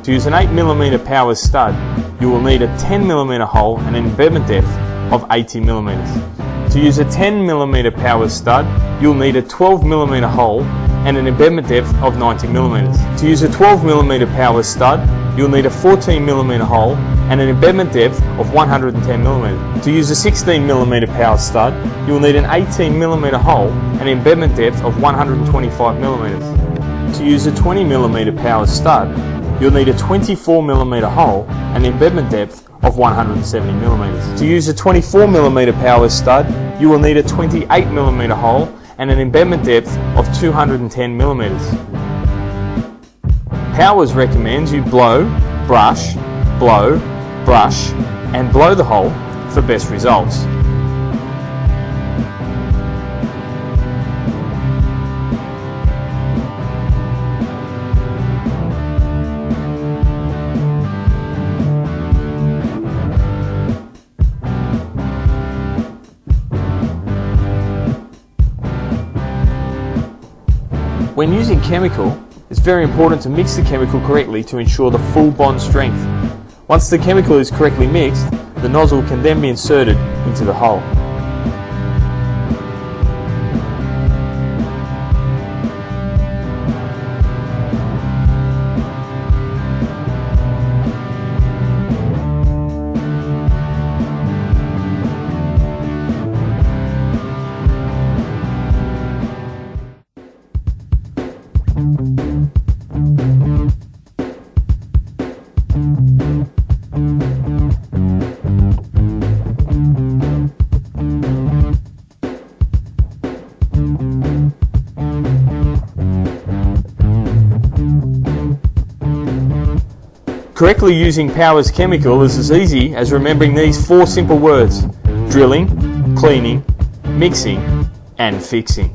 To use an 8mm Powers stud, you will need a 10mm hole and an embedment depth of 80mm. To use a 10mm Powers stud, you'll need a 12mm hole and an embedment depth of 90mm. To use a 12mm Powers stud, you'll need a 14mm hole and an embedment depth of 110mm. To use a 16mm Powers stud, you will need an 18mm hole and an embedment depth of 125mm. To use a 20mm Powers stud, you'll need a 24mm hole and an embedment depth of 170mm. To use a 24mm Powers stud, you will need a 28mm hole and an embedment depth of 210mm. Powers recommends you blow, brush, and blow the hole for best results. When using chemical, it's very important to mix the chemical correctly to ensure the full bond strength. Once the chemical is correctly mixed, the nozzle can then be inserted into the hole. Correctly using Powers chemical is as easy as remembering these 4 simple words: drilling, cleaning, mixing, and fixing.